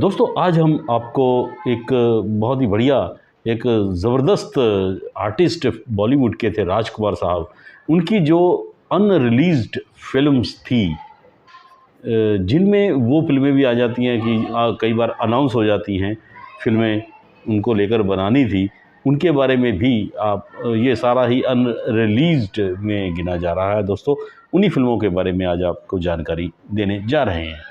दोस्तों आज हम आपको एक बहुत ही बढ़िया एक ज़बरदस्त आर्टिस्ट बॉलीवुड के थे राजकुमार साहब। उनकी जो अनरिलीज्ड फिल्म्स थी, जिनमें वो फिल्में भी आ जाती हैं कि कई बार अनाउंस हो जाती हैं फिल्में उनको लेकर बनानी थी, उनके बारे में भी आप ये सारा ही अनरिलीज्ड में गिना जा रहा है। दोस्तों उन्हीं फिल्मों के बारे में आज आपको जानकारी देने जा रहे हैं।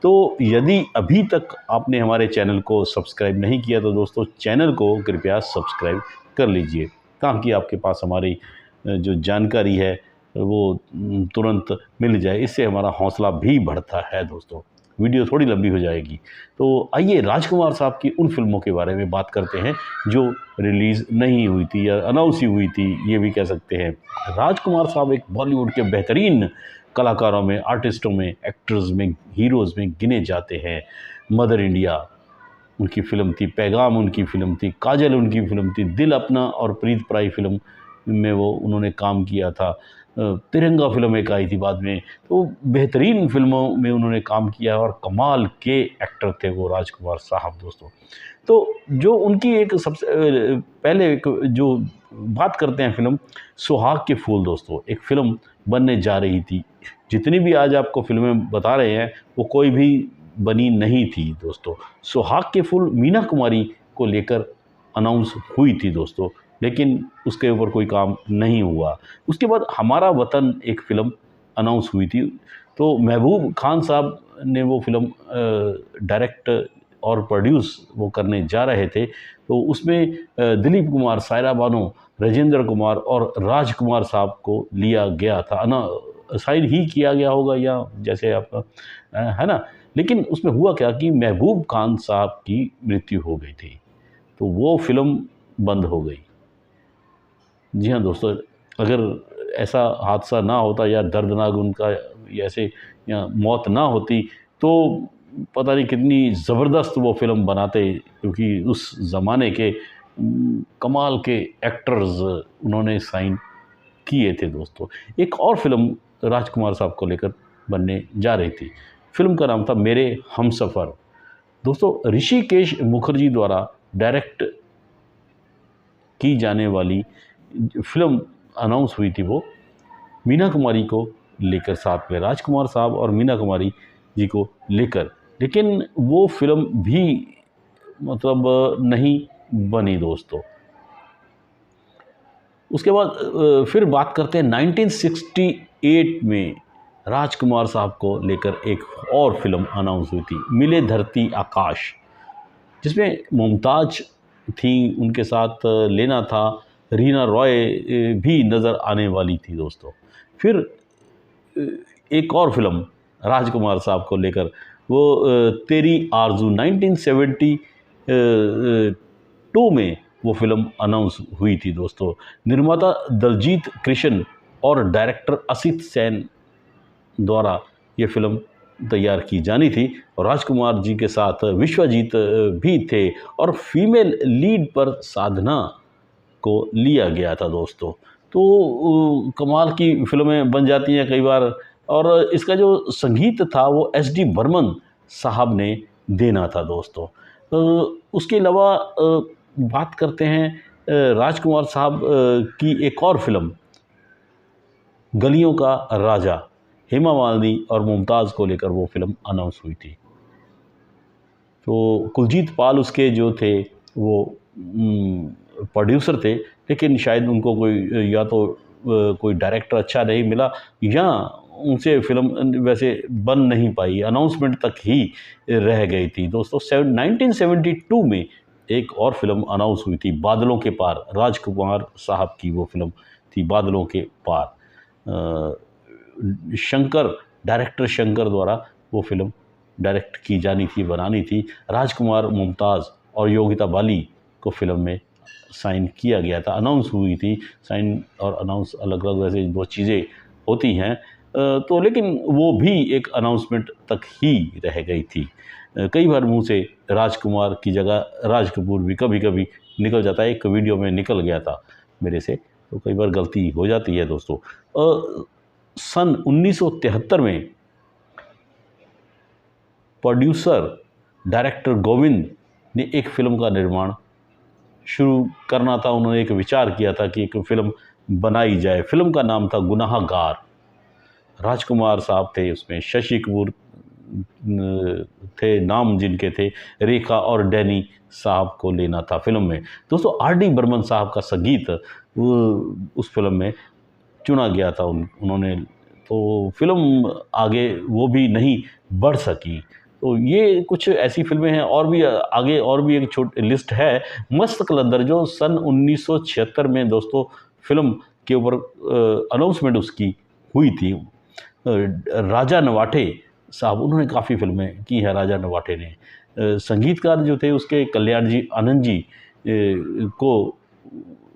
तो यदि अभी तक आपने हमारे चैनल को सब्सक्राइब नहीं किया तो दोस्तों चैनल को कृपया सब्सक्राइब कर लीजिए, ताकि आपके पास हमारी जो जानकारी है वो तुरंत मिल जाए। इससे हमारा हौसला भी बढ़ता है। दोस्तों वीडियो थोड़ी लंबी हो जाएगी, तो आइए राजकुमार साहब की उन फिल्मों के बारे में बात करते हैं जो रिलीज़ नहीं हुई थी या अनाउंस ही हुई थी, ये भी कह सकते हैं। राजकुमार साहब एक बॉलीवुड के बेहतरीन कलाकारों में, आर्टिस्टों में, एक्टर्स में, हीरोज़ में गिने जाते हैं। मदर इंडिया उनकी फ़िल्म थी, पैगाम उनकी फ़िल्म थी, काजल उनकी फ़िल्म थी, दिल अपना और प्रीत पराई फ़िल्म में वो उन्होंने काम किया था। तिरंगा फ़िल्म एक आई थी बाद में। तो बेहतरीन फ़िल्मों में उन्होंने काम किया और कमाल के एक्टर थे वो राजकुमार साहब। दोस्तों तो जो उनकी एक सबसे पहले एक जो बात करते हैं फ़िल्म सुहाग के फूल। दोस्तों एक फ़िल्म बनने जा रही थी। जितनी भी आज आपको फ़िल्में बता रहे हैं वो कोई भी बनी नहीं थी। दोस्तों सुहाग के फूल मीना कुमारी को लेकर अनाउंस हुई थी दोस्तों, लेकिन उसके ऊपर कोई काम नहीं हुआ। उसके बाद हमारा वतन एक फ़िल्म अनाउंस हुई थी, तो महबूब खान साहब ने वो फ़िल्म डायरेक्ट और प्रोड्यूस वो करने जा रहे थे। तो उसमें दिलीप कुमार, सायरा बानो, राजेंद्र कुमार और राजकुमार साहब को लिया गया था ना, साइन ही किया गया होगा या जैसे आपका है ना। लेकिन उसमें हुआ क्या कि महबूब खान साहब की मृत्यु हो गई थी, तो वो फ़िल्म बंद हो गई। जी हाँ दोस्तों, अगर ऐसा हादसा ना होता या दर्दनाक उनका ऐसे या मौत ना होती तो पता नहीं कितनी ज़बरदस्त वो फ़िल्म बनाते, क्योंकि उस ज़माने के कमाल के एक्टर्स उन्होंने साइन किए थे। दोस्तों एक और फ़िल्म राजकुमार साहब को लेकर बनने जा रही थी। फ़िल्म का नाम था मेरे हमसफ़र। दोस्तों ऋषिकेश मुखर्जी द्वारा डायरेक्ट की जाने वाली फ़िल्म अनाउंस हुई थी, वो मीना कुमारी को लेकर, साथ में राजकुमार साहब और मीना कुमारी जी को लेकर। लेकिन वो फ़िल्म भी मतलब नहीं बनी दोस्तों। उसके बाद फिर बात करते हैं 1968 में राजकुमार साहब को लेकर एक और फ़िल्म अनाउंस हुई थी, मिले धरती आकाश, जिसमें मुमताज़ थी, उनके साथ लेना था, रीना रॉय भी नज़र आने वाली थी। दोस्तों फिर एक और फ़िल्म राजकुमार साहब को लेकर, वो तेरी आरज़ू 1972 में वो फ़िल्म अनाउंस हुई थी। दोस्तों निर्माता दलजीत कृष्ण और डायरेक्टर असित सेन द्वारा ये फ़िल्म तैयार की जानी थी, और राजकुमार जी के साथ विश्वजीत भी थे और फीमेल लीड पर साधना को लिया गया था। दोस्तों तो कमाल की फ़िल्में बन जाती हैं कई बार, और इसका जो संगीत था वो एस.डी. बर्मन साहब ने देना था। दोस्तों उसके अलावा बात करते हैं राजकुमार साहब की एक और फ़िल्म गलियों का राजा, हेमा मालिनी और मुमताज़ को लेकर वो फ़िल्म अनाउंस हुई थी। तो कुलजीत पाल उसके जो थे वो प्रोड्यूसर थे, लेकिन शायद उनको कोई या तो कोई डायरेक्टर अच्छा नहीं मिला या उनसे फ़िल्म वैसे बन नहीं पाई, अनाउंसमेंट तक ही रह गई थी। दोस्तों 1972 में एक और फ़िल्म अनाउंस हुई थी, बादलों के पार। राजकुमार साहब की वो फ़िल्म थी बादलों के पार। शंकर, डायरेक्टर शंकर द्वारा वो फ़िल्म डायरेक्ट की जानी थी, बनानी थी। राजकुमार, मुमताज़ और योगिता बाली को फ़िल्म में साइन किया गया था, अनाउंस हुई थी। साइन और अनाउंस अलग अलग वैसे दो चीज़ें होती हैं, तो लेकिन वो भी एक अनाउंसमेंट तक ही रह गई थी। कई बार मुंह से राजकुमार की जगह राज कपूर भी कभी कभी निकल जाता है। एक वीडियो में निकल गया था मेरे से, तो कई बार गलती हो जाती है। दोस्तों सन 1973 में प्रोड्यूसर डायरेक्टर गोविंद ने एक फ़िल्म का निर्माण शुरू करना था। उन्होंने एक विचार किया था कि एक फ़िल्म बनाई जाए। फ़िल्म का नाम था गुनाहगार। राजकुमार साहब थे उसमें, शशि कपूर थे नाम जिनके थे, रेखा और डैनी साहब को लेना था फ़िल्म में। दोस्तों आर.डी. बर्मन साहब का संगीत उस फ़िल्म में चुना गया था उन्होंने, तो फ़िल्म आगे वो भी नहीं बढ़ सकी। तो ये कुछ ऐसी फ़िल्में हैं, और भी आगे और भी एक छोटी लिस्ट है। मस्त कलंदर जो सन 1976 में दोस्तों फ़िल्म के ऊपर अनाउंसमेंट उसकी हुई थी। राजा नवाटे साहब, उन्होंने काफ़ी फ़िल्में की हैं राजा नवाटे ने। संगीतकार जो थे उसके कल्याण जी आनंद जी को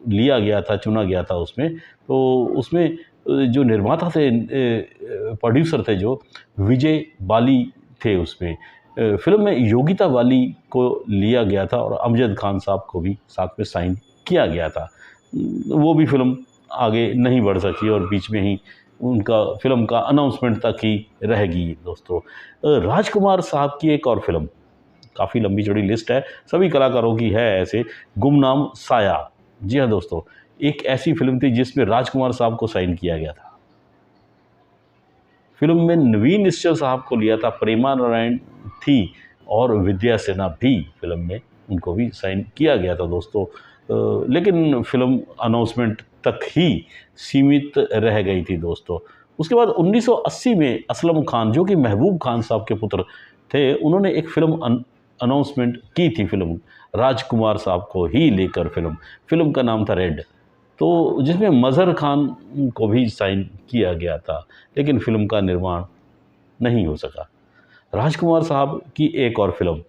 लिया गया था, चुना गया था उसमें। तो उसमें जो निर्माता थे, प्रोड्यूसर थे जो विजय बाली थे उसमें। फ़िल्म में योगिता बाली को लिया गया था और अमजद खान साहब को भी साथ में साइन किया गया था। वो भी फ़िल्म आगे नहीं बढ़ सकी और बीच में ही उनका फ़िल्म का अनाउंसमेंट तक ही रहेगी दोस्तों। राजकुमार साहब की एक और फ़िल्म, काफ़ी लंबी चौड़ी लिस्ट है, सभी कलाकारों की है ऐसे, गुमनाम साया। जी हाँ दोस्तों, एक ऐसी फ़िल्म थी जिसमें राजकुमार साहब को साइन किया गया था। फ़िल्म में नवीन निश्चल साहब को लिया था, प्रेमा नारायण थी और विद्या सिन्हा भी फ़िल्म में, उनको भी साइन किया गया था दोस्तों। लेकिन फ़िल्म अनाउंसमेंट तक ही सीमित रह गई थी दोस्तों। उसके बाद 1980 में असलम खान, जो कि महबूब खान साहब के पुत्र थे, उन्होंने एक फ़िल्म अनाउंसमेंट की थी, फ़िल्म राजकुमार साहब को ही लेकर फ़िल्म का नाम था रेड। तो जिसमें मज़हर खान को भी साइन किया गया था, लेकिन फ़िल्म का निर्माण नहीं हो सका। राजकुमार साहब की एक और फ़िल्म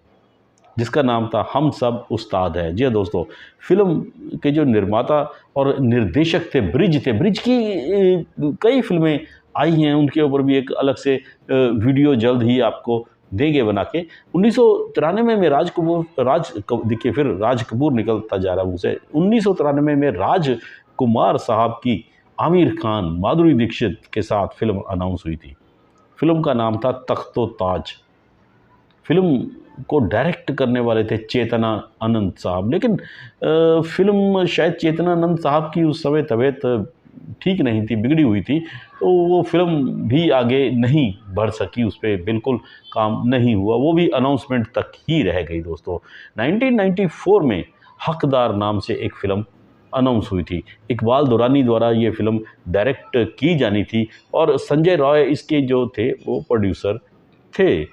जिसका नाम था हम सब उस्ताद हैं। जी हाँ दोस्तों, फ़िल्म के जो निर्माता और निर्देशक थे ब्रिज थे। ब्रिज की कई फ़िल्में आई हैं, उनके ऊपर भी एक अलग से वीडियो जल्द ही आपको देंगे बना के। 1993 में देखिए फिर राज कपूर निकलता जा रहा है मुझसे। 1993 में राजकुमार साहब की आमिर खान, माधुरी दीक्षित के साथ फ़िल्म अनाउंस हुई थी। फ़िल्म का नाम था तख्त-ओ-ताज। फ़िल्म को डायरेक्ट करने वाले थे चेतना आनंद साहब, लेकिन फ़िल्म शायद चेतना आनंद साहब की उस समय तबीयत ठीक नहीं थी, बिगड़ी हुई थी, तो वो फ़िल्म भी आगे नहीं बढ़ सकी, उस पे बिल्कुल काम नहीं हुआ, वो भी अनाउंसमेंट तक ही रह गई दोस्तों। 1994 में हकदार नाम से एक फ़िल्म अनाउंस हुई थी। इकबाल दुरानी द्वारा ये फ़िल्म डायरेक्ट की जानी थी और संजय रॉय इसके जो थे वो प्रोड्यूसर थे।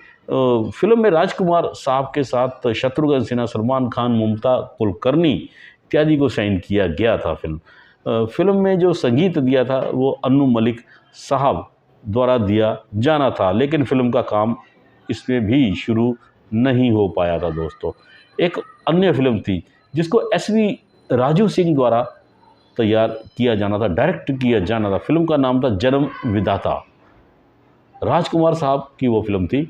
फ़िल्म में राजकुमार साहब के साथ शत्रुघ्न सिन्हा, सलमान खान, मुमता कुलकर्णी इत्यादि को साइन किया गया था फ़िल्म में जो संगीत दिया था वो अन्नू मलिक साहब द्वारा दिया जाना था, लेकिन फ़िल्म का काम इसमें भी शुरू नहीं हो पाया था दोस्तों। एक अन्य फ़िल्म थी जिसको एस.वी. राजू सिंह द्वारा तैयार किया जाना था, डायरेक्ट किया जाना था। फ़िल्म का नाम था जन्म विधाता। राजकुमार साहब की वो फ़िल्म थी,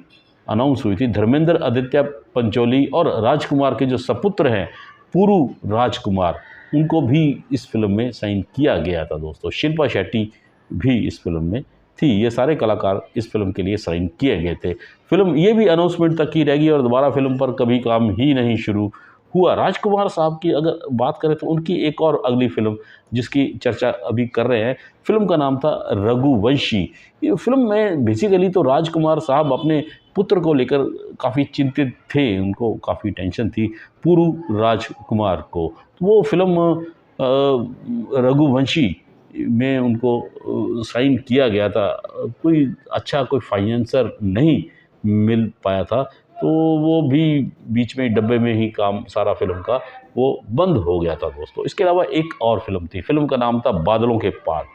अनाउंस हुई थी। धर्मेंद्र, आदित्य पंचोली और राजकुमार के जो सपुत्र हैं पुरू राजकुमार, उनको भी इस फ़िल्म में साइन किया गया था दोस्तों। शिल्पा शेट्टी भी इस फ़िल्म में थी। ये सारे कलाकार इस फ़िल्म के लिए साइन किए गए थे। फ़िल्म ये भी अनाउंसमेंट तक ही रहेगी और दोबारा फ़िल्म पर कभी काम ही नहीं शुरू हुआ। राजकुमार साहब की अगर बात करें तो उनकी एक और अगली फ़िल्म जिसकी चर्चा अभी कर रहे हैं, फ़िल्म का नाम था रघुवंशी। ये फ़िल्म में बेसिकली तो राजकुमार साहब अपने पुत्र को लेकर काफ़ी चिंतित थे, उनको काफ़ी टेंशन थी पुरू राजकुमार को। तो वो फ़िल्म रघुवंशी में उनको साइन किया गया था। कोई अच्छा कोई फाइनेंसर नहीं मिल पाया था, तो वो भी बीच में डब्बे में ही काम सारा फ़िल्म का वो बंद हो गया था दोस्तों। इसके अलावा एक और फ़िल्म थी, फ़िल्म का नाम था बादलों के पार।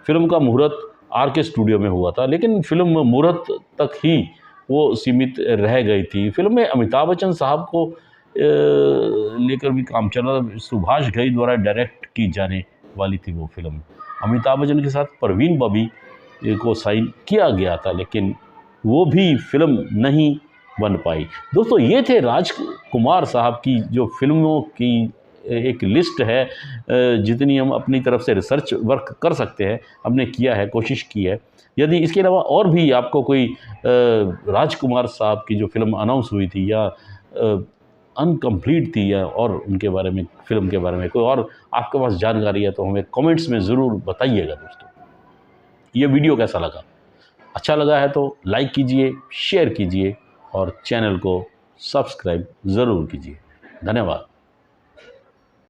फ़िल्म का मुहूर्त आर.के. स्टूडियो में हुआ था, लेकिन फ़िल्म मुहूर्त तक ही वो सीमित रह गई थी। फ़िल्म में अमिताभ बच्चन साहब को लेकर भी काम चल रहा था। सुभाष घई द्वारा डायरेक्ट की जाने वाली थी वो फ़िल्म। अमिताभ बच्चन के साथ परवीन बॉबी को साइन किया गया था, लेकिन वो भी फ़िल्म नहीं बन पाई। दोस्तों ये थे राजकुमार साहब की जो फ़िल्मों की एक लिस्ट है, जितनी हम अपनी तरफ से रिसर्च वर्क कर सकते हैं हमने किया है, कोशिश की है। यदि इसके अलावा और भी आपको कोई राजकुमार साहब की जो फ़िल्म अनाउंस हुई थी या अनकम्प्लीट थी या और उनके बारे में, फ़िल्म के बारे में कोई और आपके पास जानकारी है तो हमें कमेंट्स में ज़रूर बताइएगा दोस्तों। ये वीडियो कैसा लगा? अच्छा लगा है तो लाइक कीजिए, शेयर कीजिए और चैनल को सब्सक्राइब ज़रूर कीजिए। धन्यवाद।